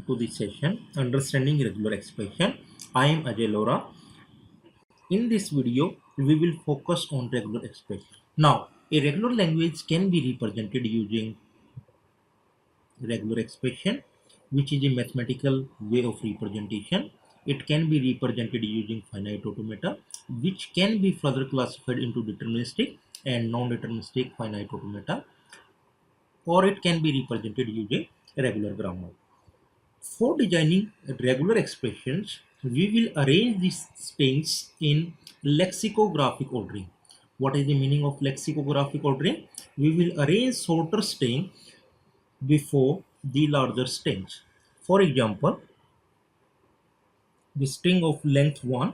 to the session Understanding Regular Expression. I am Ajay Lora. In this video, we will focus on regular expression. Now, a regular language can be represented using regular expression, which is a mathematical way of representation. It can be represented using finite automata, which can be further classified into deterministic and non-deterministic finite automata, or it can be represented using regular grammar. For designing regular expressions, we will arrange these strings in lexicographic ordering. What is the meaning of lexicographic ordering? We will arrange shorter string before the larger strings. For example, the string of length 1,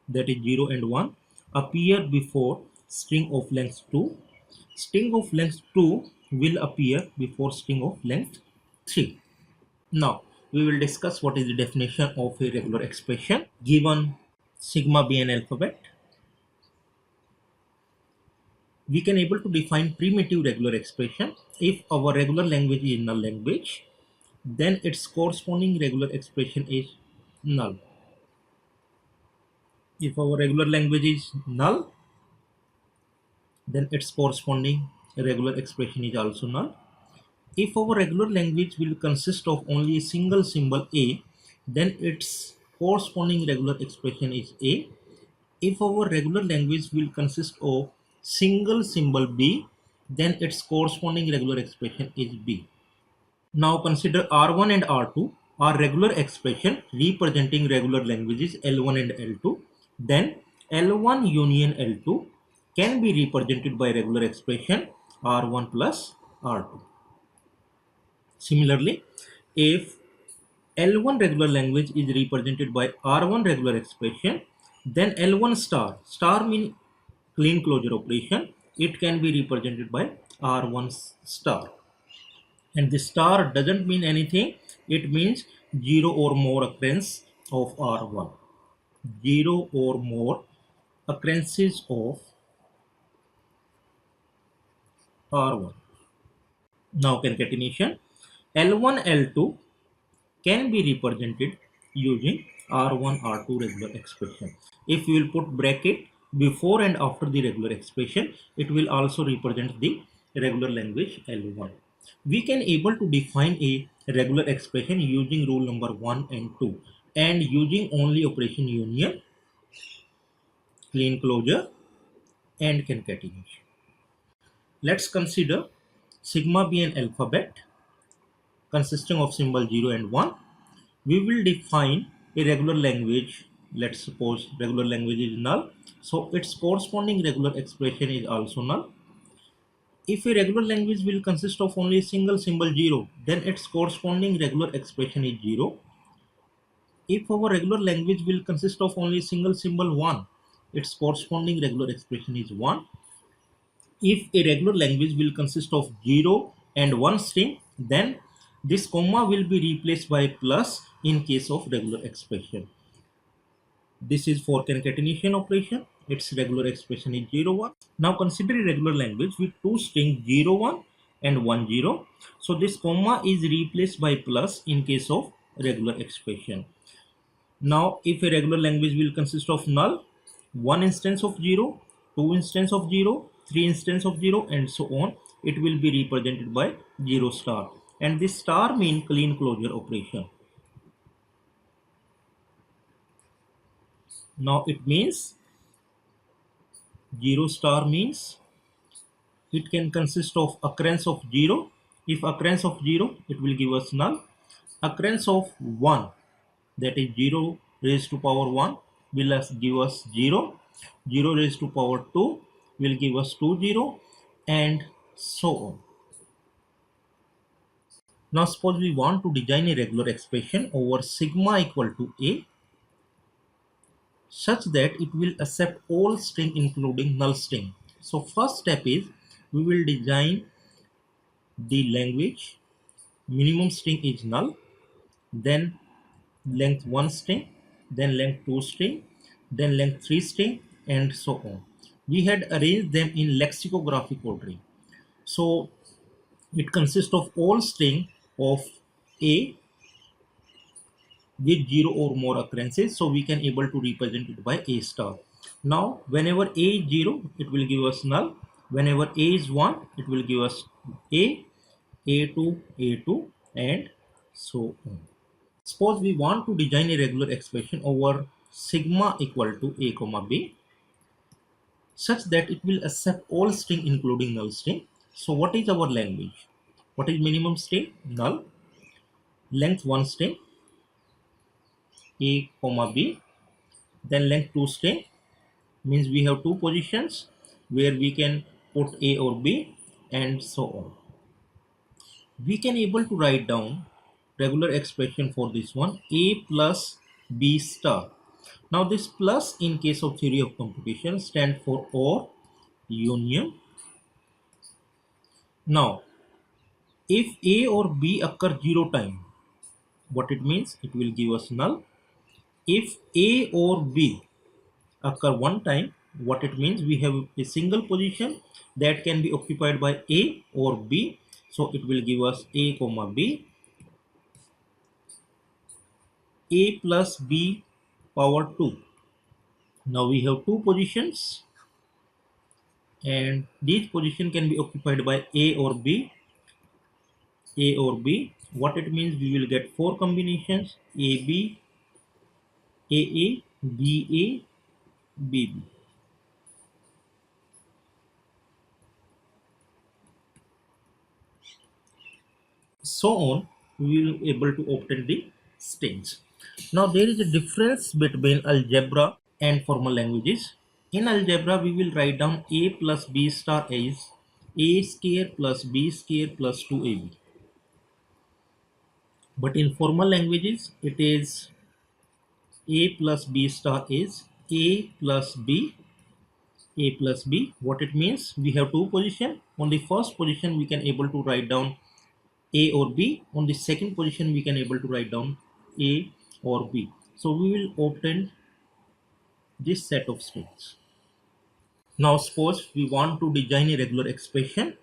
that is 0 and 1, appear before string of length 2. String of length 2 will appear before string of length 3. Now, we will discuss what is the definition of a regular expression. Given sigma be an alphabet, we can able to define primitive regular expression. If our regular language is null language, then its corresponding regular expression is null. If our regular language is null, then its corresponding regular expression is also null. If our regular language will consist of only a single symbol A, then its corresponding regular expression is A. If our regular language will consist of single symbol B, then its corresponding regular expression is B. Now consider R1 and R2 are regular expression representing regular languages L1 and L2. Then L1 union L2 can be represented by regular expression R1 plus R2. Similarly, if L1 regular language is represented by R1 regular expression, then L1 star mean clean closure operation, it can be represented by R1 star. And the star doesn't mean anything, it means 0 or more occurrence of R1. 0 or more occurrences of R1. Now concatenation. L1, L2 can be represented using R1, R2 regular expression. If you will put bracket before and after the regular expression, it will also represent the regular language L1. We can able to define a regular expression using rule number 1 and 2 and using only operation union, clean closure and concatenation. Let's consider sigma be an alphabet consisting of symbol 0 and 1. We will define a regular language. Let's suppose regular language is null, so its corresponding regular expression is also null. If a regular language will consist of only a single symbol 0, then its corresponding regular expression is 0. If our regular language will consist of only a single symbol 1, its corresponding regular expression is 1. If a regular language will consist of 0 and 1 string, then this comma will be replaced by plus in case of regular expression. This is for concatenation operation. Its regular expression is 0, 1. Now consider a regular language with two strings 0, 1 and 1, 0. So this comma is replaced by plus in case of regular expression. Now if a regular language will consist of null, 1 instance of 0, 2 instance of 0, 3 instance of 0 and so on, it will be represented by 0 star. And this star means clean closure operation. Now it means 0 star means it can consist of occurrence of 0. If occurrence of 0, it will give us null. Occurrence of 1, that is 0 raised to power 1, will give us 0. 0 raised to power 2 will give us 2, 0 and so on. Now suppose we want to design a regular expression over sigma equal to A such that it will accept all string including null string. So first step is we will design the language. Minimum string is null, then length 1 string, then length 2 string, then length 3 string and so on. We had arranged them in lexicographic ordering. So it consists of all string of A with 0 or more occurrences, so we can able to represent it by A star. Now whenever A is 0, it will give us null. Whenever A is 1, it will give us A, A2, A2, and so on. Suppose we want to design a regular expression over sigma equal to A comma B such that it will accept all string including null string. So what is our language? What is minimum string? Null. Length 1 string A comma B. Then length 2 string means we have two positions where we can put A or B and so on. We can able to write down regular expression for this one, A plus B star. Now this plus in case of theory of computation stand for or union. Now if A or B occur 0 time, what it means? It will give us null. If A or B occur one time, what it means? We have a single position that can be occupied by A or B, so it will give us A comma B. A plus B power 2. Now we have two positions and these position can be occupied by A or B. A or B, what it means? We will get four combinations: AB, AA, BA, BB. So on, we will able to obtain the strings. Now there is a difference between algebra and formal languages. In algebra, we will write down A plus B star as A square plus B square plus 2AB. But in formal languages, it is A plus B star is A plus B, A plus B. What it means? We have two positions. On the first position, we can able to write down A or B. On the second position, we can able to write down A or B. So we will obtain this set of strings. Now suppose we want to design a regular expression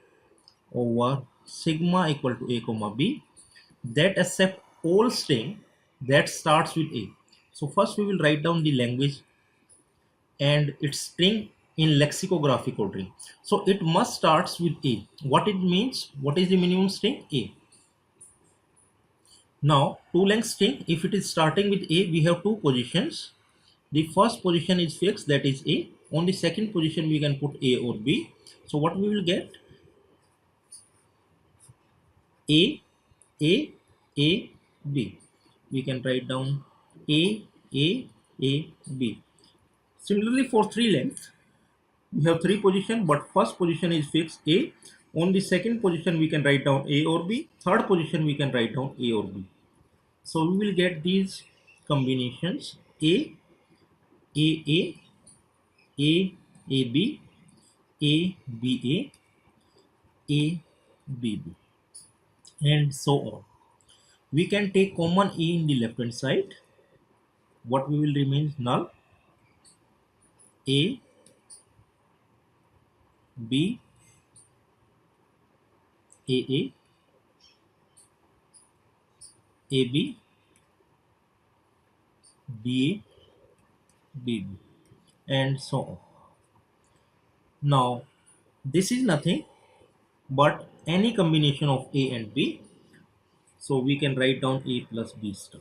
over sigma equal to A comma B that accept all string that starts with A. So first we will write down the language and its string in lexicographic ordering. So it must starts with A. What it means? What is the minimum string? A. Now two length string, if it is starting with A, we have two positions. The first position is fixed, that is A. On the second position we can put A or B. So what we will get? A, A, A, B. We can write down A, A, A, B. Similarly for three length, we have three position, but first position is fixed A. On the second position we can write down A or B. Third position we can write down A or B. So we will get these combinations A, A, A, A, A, B, A, B, A, A, B, B, and so on. We can take common A in the left hand side. What we will remain null. A, B, A, A, A, B, B, A, B, B, and so on. Now this is nothing but any combination of A and B. So we can write down A plus B star.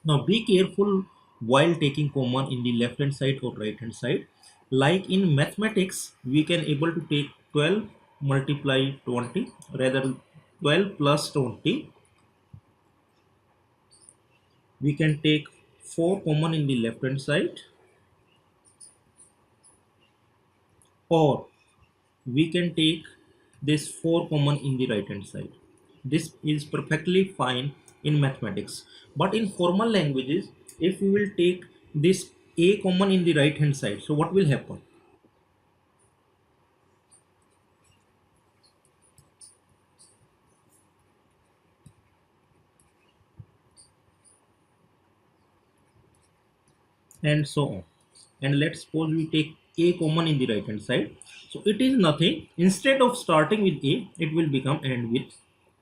Now be careful while taking common in the left hand side or right hand side. Like in mathematics, we can able to take 12 multiply 20, rather 12 plus 20. We can take 4 common in the left hand side, or we can take this 4 common in the right hand side. This is perfectly fine in mathematics, but in formal languages, if we will take this A common in the right hand side, so what will happen? And so on. And let's suppose we take A common in the right hand side, so it is nothing. Instead of starting with A, it will become end with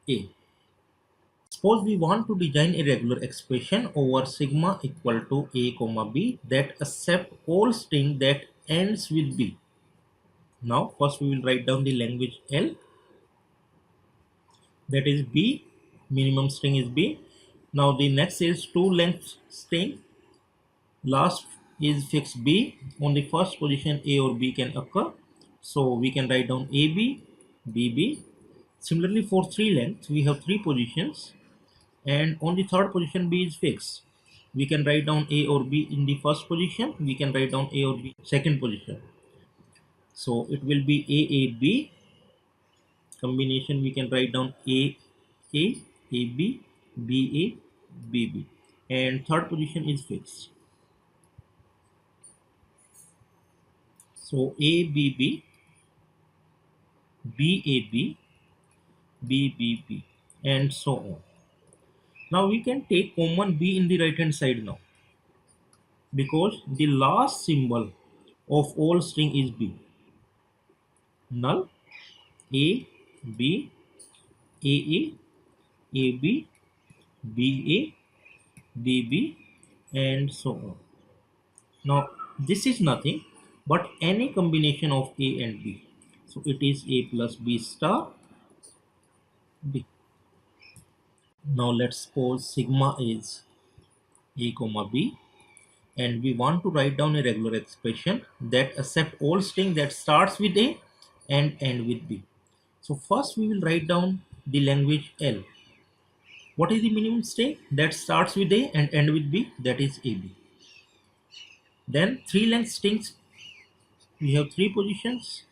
A. Suppose we want to design a regular expression over sigma equal to a comma b that accept all string that ends with b. Now first we will write down the language L, that is b, minimum string is b. Now the next is two length string, last is fixed b. On the first position a or b can occur, so we can write down ab, bb. Similarly for three length we have three positions, and on the third position b is fixed. We can write down a or b in the first position, we can write down a or b second position, so it will be aab combination. We can write down a ab, ba, bb, and third position is fixed, so abb, bab, bbb, and so on. Now we can take common b in the right hand side now, because the last symbol of all string is b. Null a, b, aa, ab, ba, bb, and so on. Now this is nothing but any combination of a and b, so it is a plus b star b. Now let's suppose sigma is a comma b, and we want to write down a regular expression that accept all string that starts with a and end with b. So first we will write down the language L. What is the minimum string that starts with a and end with b? That is ab. Then three length strings, we have three positions.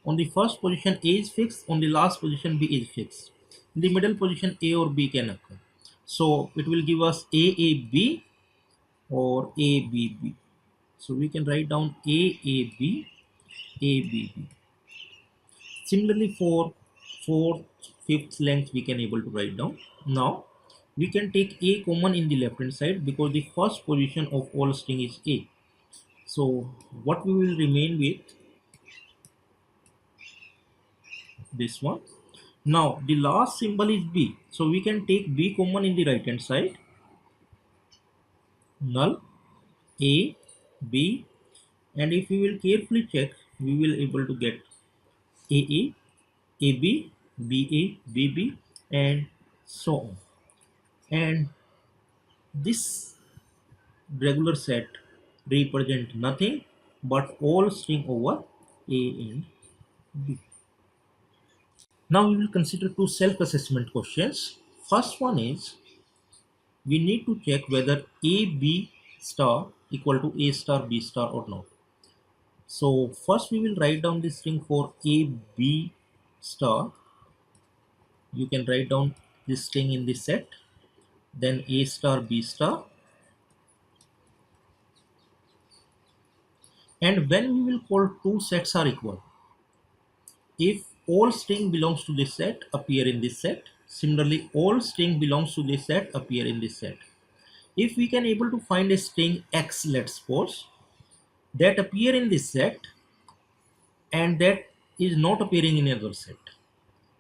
On the first position a is fixed, on the last position b is fixed. In the middle position a or b can occur, so it will give us aab or abb. So we can write down aab, abb. Similarly for fourth, fifth length we can able to write down. Now we can take a common in the left hand side because the first position of all string is a. So what we will remain with, this one. Now the last symbol is b, so we can take b common in the right hand side. Null a, b, and if we will carefully check we will able to get aa, ab, ba, bb, and so on. And this regular set represent nothing but all string over a and b. Now we will consider two self-assessment questions. First one is, we need to check whether a b star equal to a star b star or not. So first we will write down the string for a b star. You can write down this string in this set, then a star b star, and when we will call two sets are equal, if all string belongs to this set appear in this set, similarly all string belongs to this set appear in this set. If we can able to find a string x, let's suppose, that appear in this set and that is not appearing in another set,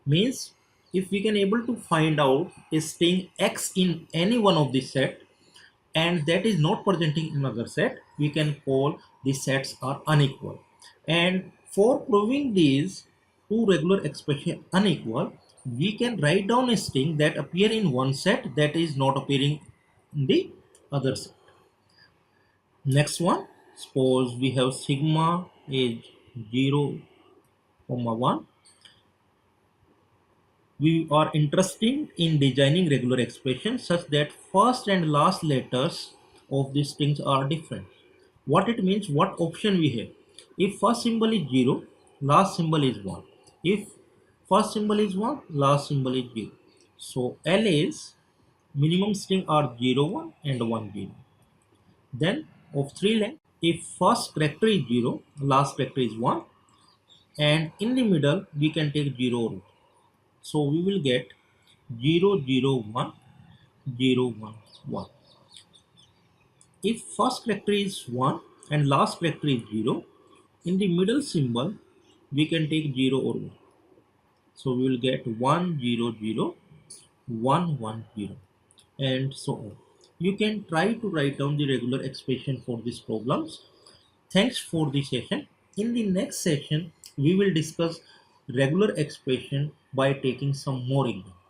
means if we can able to find out a string x in any one of this set and that is not presenting in another set, we can call the sets are unequal. And for proving these two regular expression unequal, we can write down a string that appear in one set that is not appearing in the other set. Next one, suppose we have sigma is 0, 1. We are interested in designing regular expressions such that first and last letters of these strings are different. What it means, what option we have? If first symbol is 0, last symbol is 1. If first symbol is 1, last symbol is 0. So L is minimum string are 0, 1 and 1, 0. Then of three length, if first character is 0, last character is 1, and in the middle we can take 0 or 1. So we will get 0, 0, 1, 0, 1, 1. If first character is 1 and last character is 0, in the middle symbol we can take 0 or 1. So we will get 1, 0, 0, 110, and so on. You can try to write down the regular expression for these problems. Thanks for the session. In the next session, we will discuss regular expression by taking some more examples.